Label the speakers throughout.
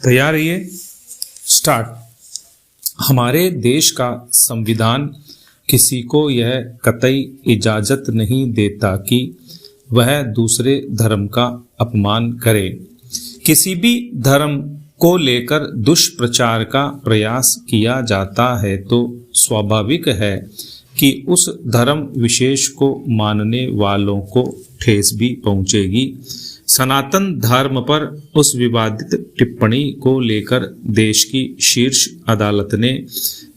Speaker 1: तैयार रहिए, स्टार्ट। हमारे देश का संविधान किसी को यह कतई इजाजत नहीं देता कि वह दूसरे धर्म का अपमान करे। किसी भी धर्म को लेकर दुष्प्रचार का प्रयास किया जाता है तो स्वाभाविक है कि उस धर्म विशेष को मानने वालों को ठेस भी पहुंचेगी। सनातन धर्म पर उस विवादित टिप्पणी को लेकर देश की शीर्ष अदालत ने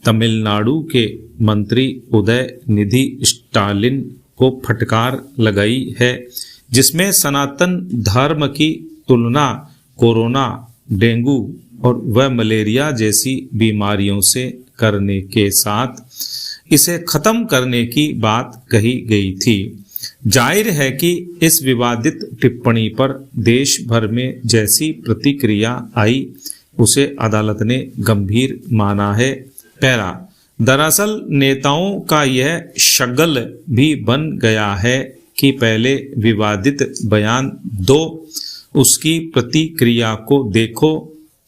Speaker 1: तमिलनाडु के मंत्री उदयनिधि स्टालिन को फटकार लगाई है, जिसमें सनातन धर्म की तुलना कोरोना, डेंगू और मलेरिया जैसी बीमारियों से करने के साथ इसे खत्म करने की बात कही गई थी। जाहिर है कि इस विवादित टिप्पणी पर देश भर में जैसी प्रतिक्रिया आई उसे अदालत ने गंभीर माना है। पैरा दरअसल नेताओं का यह शगल भी बन गया है कि पहले विवादित बयान दो, उसकी प्रतिक्रिया को देखो,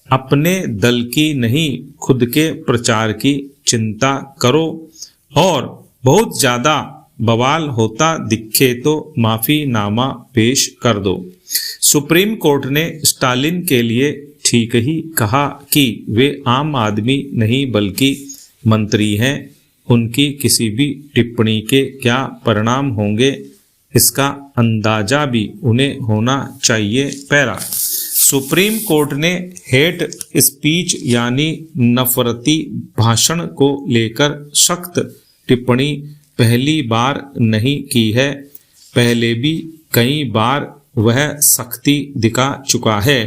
Speaker 1: अपने दल की नहीं खुद के प्रचार की चिंता करो और बहुत ज्यादा बवाल होता दिखे तो माफीनामा पेश कर दो। सुप्रीम कोर्ट ने स्टालिन के लिए ठीक ही कहा कि वे आम आदमी नहीं बल्कि मंत्री हैं। उनकी किसी भी टिप्पणी के क्या परिणाम होंगे इसका अंदाजा भी उन्हें होना चाहिए। पैरा सुप्रीम कोर्ट ने हेट स्पीच यानी नफरती भाषण को लेकर सख्त टिप्पणी पहली बार नहीं की है, पहले भी कई बार वह सख्ती दिखा चुका है।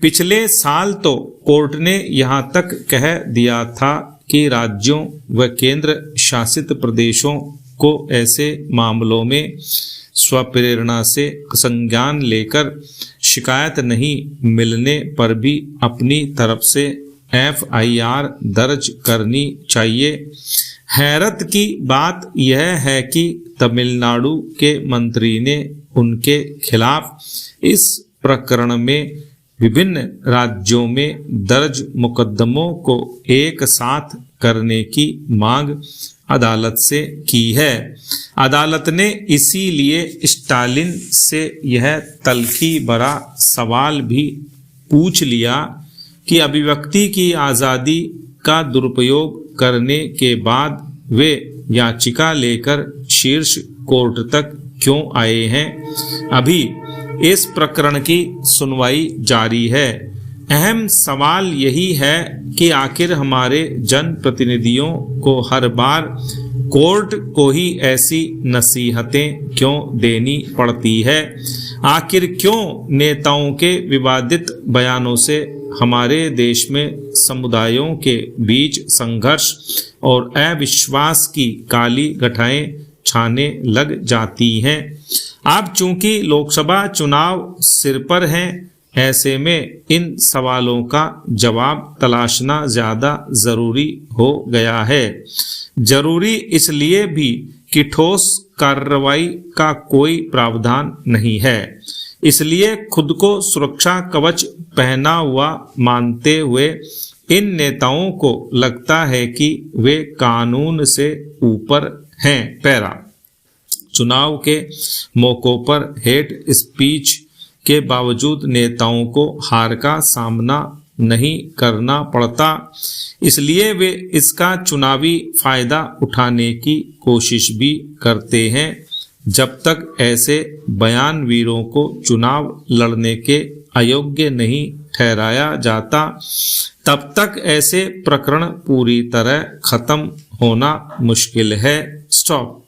Speaker 1: पिछले साल तो कोर्ट ने यहां तक कह दिया था कि राज्यों व केंद्र शासित प्रदेशों को ऐसे मामलों में स्वप्रेरणा से संज्ञान लेकर शिकायत नहीं मिलने पर भी अपनी तरफ से FIR दर्ज करनी चाहिए। हैरत की बात यह है कि तमिलनाडु के मंत्री ने उनके खिलाफ इस प्रकरण में विभिन्न राज्यों में दर्ज मुकदमों को एक साथ करने की मांग अदालत से की है। अदालत ने इसीलिए स्टालिन से यह तल्खी भरा सवाल भी पूछ लिया कि अभिव्यक्ति की आज़ादी का दुरुपयोग करने के बाद वे याचिका लेकर शीर्ष कोर्ट तक क्यों आए हैं। अभी इस प्रकरण की सुनवाई जारी है। अहम सवाल यही है कि आखिर हमारे जनप्रतिनिधियों को हर बार कोर्ट को ही ऐसी नसीहतें क्यों देनी पड़ती है। आखिर क्यों नेताओं के विवादित बयानों से हमारे देश में समुदायों के बीच संघर्ष और अविश्वास की काली घटाएं छाने लग जाती हैं। अब चूंकि लोकसभा चुनाव सिर पर हैं, ऐसे में इन सवालों का जवाब तलाशना ज्यादा जरूरी हो गया है। जरूरी इसलिए भी कि ठोस कार्रवाई का कोई प्रावधान नहीं है। इसलिए खुद को सुरक्षा कवच पहना हुआ मानते हुए इन नेताओं को लगता है कि वे कानून से ऊपर हैं। पैरा चुनाव के मौकों पर हेट स्पीच के बावजूद नेताओं को हार का सामना नहीं करना पड़ता, इसलिए वे इसका चुनावी फायदा उठाने की कोशिश भी करते हैं। जब तक ऐसे बयानवीरों को चुनाव लड़ने के अयोग्य नहीं ठहराया जाता, तब तक ऐसे प्रकरण पूरी तरह खत्म होना मुश्किल है। स्टॉप।